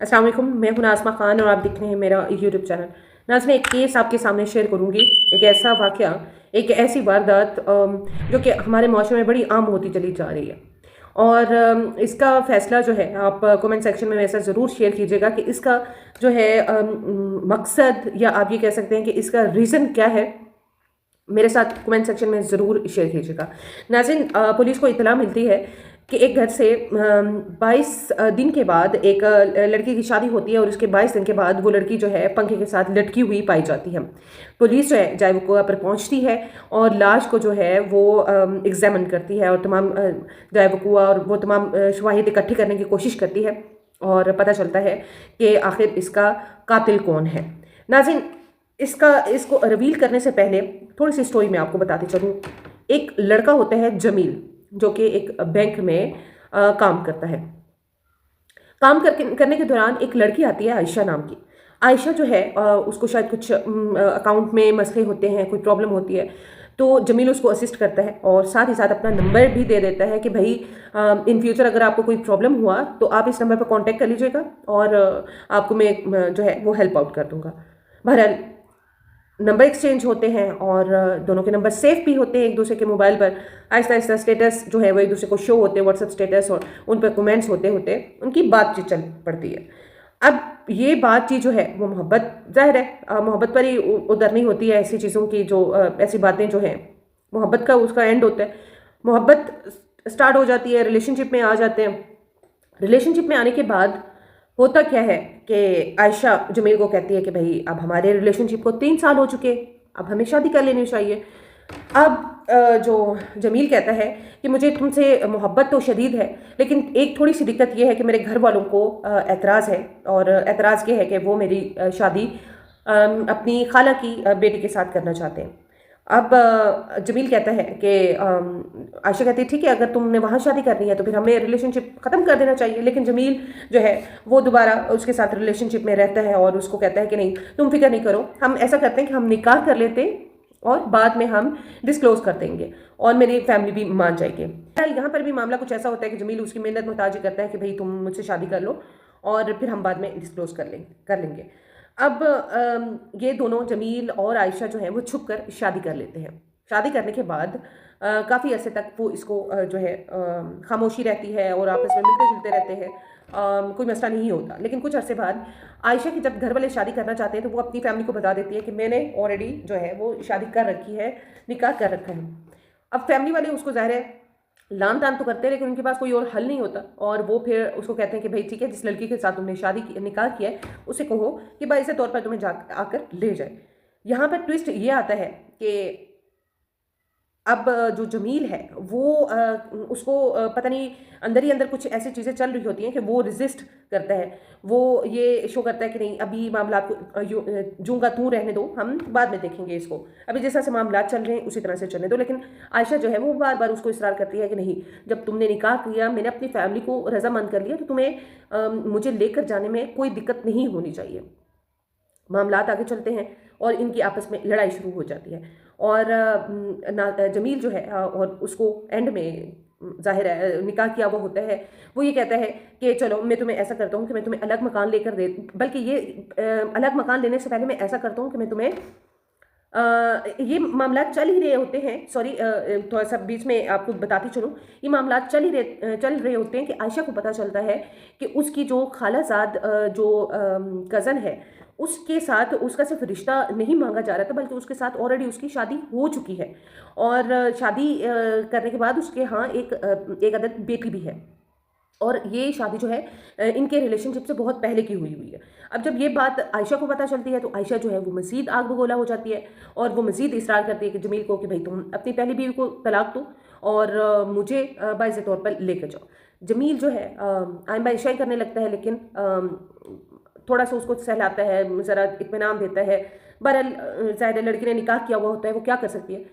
अस्सलाम वालेकुम, मैं हूं नाज़मा ख़ान और आप देख रहे हैं मेरा यूट्यूब चैनल। नाज़रीन, एक केस आपके सामने शेयर करूंगी। एक ऐसा वाक़या, एक ऐसी वारदात जो कि हमारे माशरे में बड़ी आम होती चली जा रही है। और इसका फ़ैसला जो है आप कमेंट सेक्शन में वैसा ज़रूर शेयर कीजिएगा कि इसका जो है मकसद, या आप ये कह सकते हैं कि इसका रीज़न क्या है। मेरे साथ कमेंट सेक्शन में ज़रूर शेयर कीजिएगा। नाज़रीन, पुलिस को इत्तला मिलती है कि एक घर से 22 दिन के बाद एक लड़की की शादी होती है और उसके 22 दिन के बाद वो लड़की जो है पंखे के साथ लटकी हुई पाई जाती है। पुलिस जो है जायवकुआ पर पहुंचती है और लाश को जो है वो एग्जामिन करती है और तमाम जायवकुआ और वो तमाम शवाहिद इकट्ठी करने की कोशिश करती है और पता चलता है कि आखिर इसका कातिल कौन है। नाज़रीन, इसको रिवील करने से पहले थोड़ी सी स्टोरी मैं आपको बताती चलूँ। एक लड़का होता है जमील, जो कि एक बैंक में काम करता है। काम करने के दौरान एक लड़की आती है आयशा नाम की। आयशा जो है उसको शायद कुछ अकाउंट में मसले होते हैं, कोई प्रॉब्लम होती है, तो जमील उसको असिस्ट करता है और साथ ही साथ अपना नंबर भी दे देता है कि भाई इन फ्यूचर अगर आपको कोई प्रॉब्लम हुआ तो आप इस नंबर पर कांटेक्ट कर लीजिएगा और आपको मैं जो है वो हेल्प आउट कर दूंगा। बहरहाल नंबर एक्सचेंज होते हैं और दोनों के नंबर सेफ भी होते हैं एक दूसरे के मोबाइल पर। आहिस्ता आहिस्ता स्टेटस जो है वो एक दूसरे को शो होते हैं, व्हाट्सएप स्टेटस, और उन पर कमेंट्स होते होते उनकी बातचीत चल पड़ती है। अब ये बातचीत जो है वो मोहब्बत, जाहिर है मोहब्बत पर ही उतरनी होती है। ऐसी चीज़ों की जो ऐसी बातें जो हैं, मोहब्बत का उसका एंड होता है। मोहब्बत स्टार्ट हो जाती है, रिलेशनशिप में आ जाते हैं। रिलेशनशिप में आने के बाद होता क्या है कि आयशा जमील को कहती है कि भाई अब हमारे रिलेशनशिप को 3 साल हो चुके, अब हमें शादी कर लेनी चाहिए। अब जो जमील कहता है कि मुझे तुमसे मोहब्बत तो शदीद है, लेकिन एक थोड़ी सी दिक्कत ये है कि मेरे घर वालों को एतराज़ है, और एतराज़ ये है कि वो मेरी शादी अपनी खाला की बेटी के साथ करना चाहते हैं। अब जमील कहता है कि आयशा कहती है ठीक है, अगर तुमने वहाँ शादी करनी है तो फिर हमें रिलेशनशिप ख़त्म कर देना चाहिए। लेकिन जमील जो है वो दोबारा उसके साथ रिलेशनशिप में रहता है और उसको कहता है कि नहीं, तुम फिक्र नहीं करो, हम ऐसा करते हैं कि हम निकाह कर लेते हैं और बाद में हम डिस्क्लोज कर देंगे और मेरी फैमिली भी मान जाएगी। यहाँ पर भी मामला कुछ ऐसा होता है कि जमील उसकी मिन्नत मुहताजी करता है कि भाई तुम मुझसे शादी कर लो और फिर हम बाद में डिस्क्लोज कर लेंगे। अब ये दोनों जमील और आयशा जो है वो छुप कर शादी कर लेते हैं। शादी करने के बाद काफ़ी अरसे तक वो इसको जो है खामोशी रहती है और आपस में मिलते जुलते रहते हैं। कोई मसला नहीं होता। लेकिन कुछ अरसे बाद आयशा की जब घर वाले शादी करना चाहते हैं तो वो अपनी फैमिली को बता देती है कि मैंने ऑलरेडी जो है वो शादी कर रखी है, निकाह कर रखा है। अब फैमिली वाले उसको ज़ाहिर है लान तान तो करते हैं, लेकिन उनके पास कोई और हल नहीं होता और वो फिर उसको कहते हैं कि भाई ठीक है, जिस लड़की के साथ तुमने निकाह किया है उसे कहो कि बाइसे तौर पर तुम्हें जा आकर ले जाए। यहाँ पर ट्विस्ट ये आता है कि अब जो जमील है वो उसको पता नहीं अंदर ही अंदर कुछ ऐसी चीज़ें चल रही होती हैं कि वो रिजिस्ट करता है। वो ये शो करता है कि नहीं, अभी मामला को जूँ का तू रहने दो, हम बाद में देखेंगे इसको, अभी जैसा से मामला चल रहे हैं उसी तरह से चलने दो। लेकिन आयशा जो है वो बार बार उसको इसरार करती है कि नहीं, जब तुमने निकाह किया, मैंने अपनी फैमिली को रजामंद कर लिया, तो तुम्हें मुझे लेकर जाने में कोई दिक्कत नहीं होनी चाहिए। मामलात आगे चलते हैं और इनकी आपस में लड़ाई शुरू हो जाती है और जमील जो है और उसको एंड में जाहिर है निकाह किया हुआ होता है, वो ये कहता है कि चलो मैं तुम्हें ऐसा करता हूँ कि मैं तुम्हें अलग मकान लेकर दे, बल्कि ये अलग मकान लेने से पहले मैं ऐसा करता हूँ कि मैं तुम्हें ये मामला चल ही रहे होते हैं। सॉरी, थोड़ा सा बीच में आपको बताती चलूँ। ये मामला चल रहे होते हैं कि आयशा को पता चलता है कि उसकी जो खालाजाद जो कज़न है उसके साथ उसका सिर्फ रिश्ता नहीं मांगा जा रहा था, बल्कि उसके साथ ऑलरेडी उसकी शादी हो चुकी है और शादी करने के बाद उसके यहाँ एक अदद बेटी भी है और ये शादी जो है इनके रिलेशनशिप से बहुत पहले की हुई हुई है। अब जब ये बात आयशा को पता चलती है तो आयशा जो है वो मज़ीद आग बगोला हो जाती है और वो मज़ीद इसरार करती है कि जमील को कि भाई तुम अपनी पहली बीवी को तलाक दो और मुझे बाइज़ तौर पर लेकर जाओ। जमील जो है आइन बाइशाई करने लगता है, लेकिन थोड़ा सा उसको सहलाता है, ज़रा इत्मीनान देता है। बहरहाल ज़ाहिर लड़की ने निकाह किया हुआ होता है, वो क्या कर सकती है।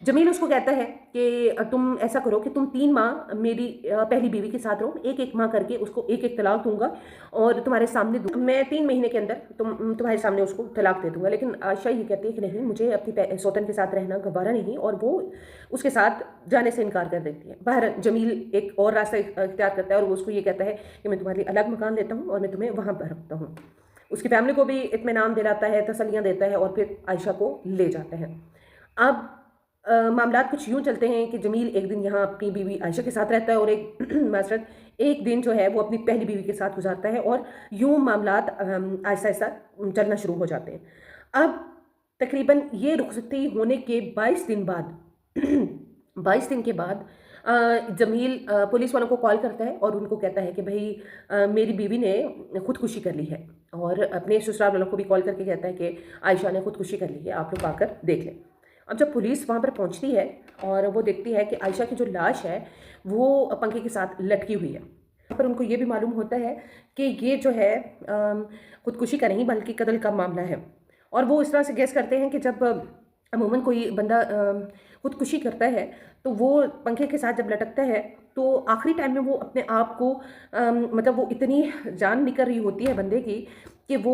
जमील उसको कहता है कि तुम ऐसा करो कि तुम 3 माह मेरी पहली बीवी के साथ रहो, एक एक माह करके उसको एक एक तलाक दूंगा और तुम्हारे सामने मैं 3 महीने के अंदर तुम्हारे सामने उसको तलाक दे दूंगा। लेकिन आयशा ये कहती है कि नहीं, मुझे अपनी सौतन के साथ रहना गवारा नहीं, और वो उसके साथ जाने से इनकार कर देती है। बाहर जमील एक और रास्ता इख्तियार करता है और वो उसको ये कहता है कि मैं तुम्हारे लिए अलग मकान लेता हूँ और मैं तुम्हें वहाँ पर रखता हूँ। उसकी फैमिली को भी इत्मीनान दिलाता है, तसल्लियाँ देता है और फिर आयशा को ले जाता है। अब मामलात कुछ यूँ चलते हैं कि जमील एक दिन यहाँ अपनी बीवी आयशा के साथ रहता है और एक मासरत एक दिन जो है वो अपनी पहली बीवी के साथ गुजारता है, और यूँ मामलात आहिस्ता आहिस्ता चलना शुरू हो जाते हैं। अब तकरीबन ये रुखसती होने के 22 दिन बाद 22 दिन के बाद जमील पुलिस वालों को कॉल करता है और उनको कहता है कि भाई मेरी बीवी ने खुदकुशी कर ली है, और अपने ससुराल वालों को भी कॉल करके कहता है कि आयशा ने खुदकुशी कर ली है, आप लोग आकर देख लें। अब जब पुलिस वहाँ पर पहुँचती है और वो देखती है कि आयशा की जो लाश है वो पंखे के साथ लटकी हुई है, पर उनको ये भी मालूम होता है कि ये जो है खुदकुशी का नहीं बल्कि कत्ल का मामला है। और वो इस तरह से गेस करते हैं कि जब अमूमन कोई बंदा खुदकुशी करता है तो वो पंखे के साथ जब लटकता है तो आखिरी टाइम में वो अपने आप को मतलब वो इतनी जान निकल रही होती है बंदे की कि वो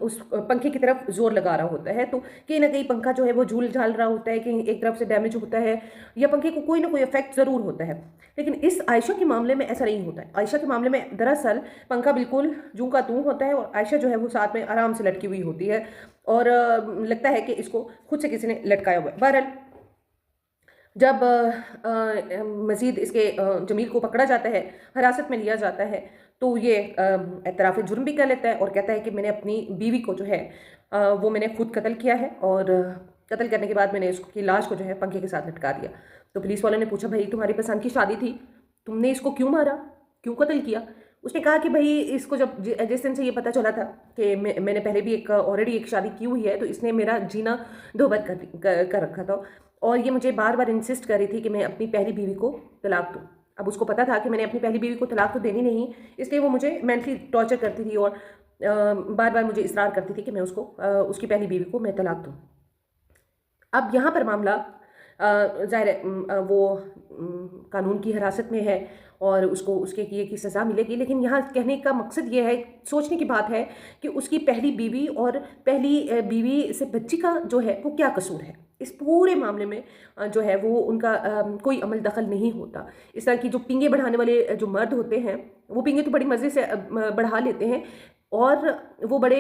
उस पंखे की तरफ जोर लगा रहा होता है, तो कहीं ना कहीं पंखा जो है वो झूल झाल रहा होता है, कहीं एक तरफ से डैमेज होता है या पंखे को कोई ना कोई इफेक्ट ज़रूर होता है। लेकिन इस आयशा के मामले में ऐसा नहीं होता है। आयशा के मामले में दरअसल पंखा बिल्कुल जूं का तूं होता है और आयशा जो है वो साथ में आराम से लटकी हुई होती है और लगता है कि इसको खुद से किसी ने लटकाया हुआ है। बहरहाल जब मज़ीद इसके जमील को पकड़ा जाता है, हिरासत में लिया जाता है, तो ये एतराफ़ जुर्म भी कर लेता है और कहता है कि मैंने अपनी बीवी को जो है वो मैंने खुद कत्ल किया है, और कत्ल करने के बाद मैंने उसकी लाश को जो है पंखे के साथ लटका दिया। तो पुलिस वालों ने पूछा, भाई तुम्हारी पसंद की शादी थी, तुमने इसको क्यों मारा, क्यों कत्ल किया? उसने कहा कि भाई इसको जब जिस दिन से ये पता चला था कि मैंने पहले भी एक ऑलरेडी एक शादी की हुई है, तो इसने मेरा जीना दोभर कर रखा था और ये मुझे बार बार इंसिस्ट कर रही थी कि मैं अपनी पहली बीवी को तलाक दूँ। अब उसको पता था कि मैंने अपनी पहली बीवी को तलाक तो देनी नहीं, इसलिए वो मुझे मेंटली टॉर्चर करती थी और बार बार मुझे इसरार करती थी कि मैं उसको उसकी पहली बीवी को मैं तलाक दूँ। अब यहाँ पर मामला ज़ाहिर है वो कानून की हिरासत में है और उसको उसके किए की सज़ा मिलेगी, लेकिन यहाँ कहने का मकसद ये है, सोचने की बात है कि उसकी पहली बीवी और पहली बीवी से बच्ची का जो है वो क्या कसूर है। इस पूरे मामले में जो है वो उनका कोई अमल दखल नहीं होता। इस तरह की जो पींगे बढ़ाने वाले जो मर्द होते हैं वो पींगे तो बड़ी मज़े से बढ़ा लेते हैं और वो बड़े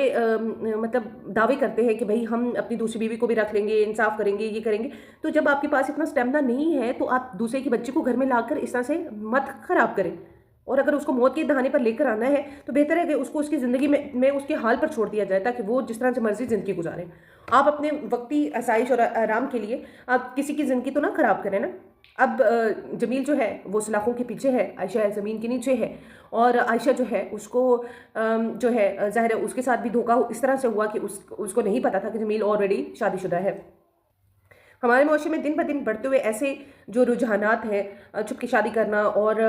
मतलब दावे करते हैं कि भाई हम अपनी दूसरी बीवी को भी रख लेंगे, इंसाफ करेंगे, ये करेंगे। तो जब आपके पास इतना स्टेमिना नहीं है तो आप दूसरे की बच्ची को घर में लाकर इस तरह से मत खराब करें। और अगर उसको मौत के दहाने पर लेकर आना है तो बेहतर है कि उसको उसकी ज़िंदगी में उसके हाल पर छोड़ दिया जाए, ताकि वो जिस तरह से मर्जी ज़िंदगी गुजारे। आप अपने वक्ती आसाइश और आराम के लिए आप किसी की ज़िंदगी तो ना ख़राब करें ना। अब जमील जो है वो सलाखों के पीछे है, आयशा ज़मीन के नीचे है, और आयशा जो है उसको जो है ज़ाहिर है उसके साथ भी धोखा इस तरह से हुआ कि उसको नहीं पता था कि जमील ऑलरेडी शादीशुदा है। हमारे माशरे में दिन ब दिन बढ़ते हुए ऐसे जो रुझानात हैं, छुप के शादी करना और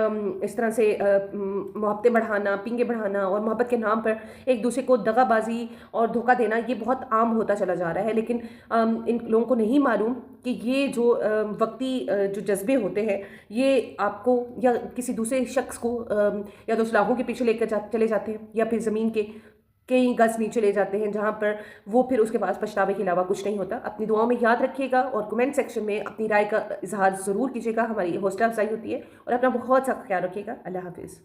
इस तरह से मोहब्बतें बढ़ाना, पींगे बढ़ाना और मोहब्बत के नाम पर एक दूसरे को दगाबाजी और धोखा देना, ये बहुत आम होता चला जा रहा है। लेकिन इन लोगों को नहीं मालूम कि ये जो वक्ती जो जज्बे होते हैं ये आपको या किसी दूसरे शख्स को या तो सलाखों के पीछे लेकर चले जाते हैं या फिर ज़मीन के कई गज नीचे ले जाते हैं, जहाँ पर वो फिर उसके पास पछतावे के अलावा कुछ नहीं होता। अपनी दुआओं में याद रखिएगा और कमेंट सेक्शन में अपनी राय का इजहार ज़रूर कीजिएगा। हमारी हौसला अफजाई होती है, और अपना बहुत सा ख्याल रखिएगा। अल्लाह हाफिज़।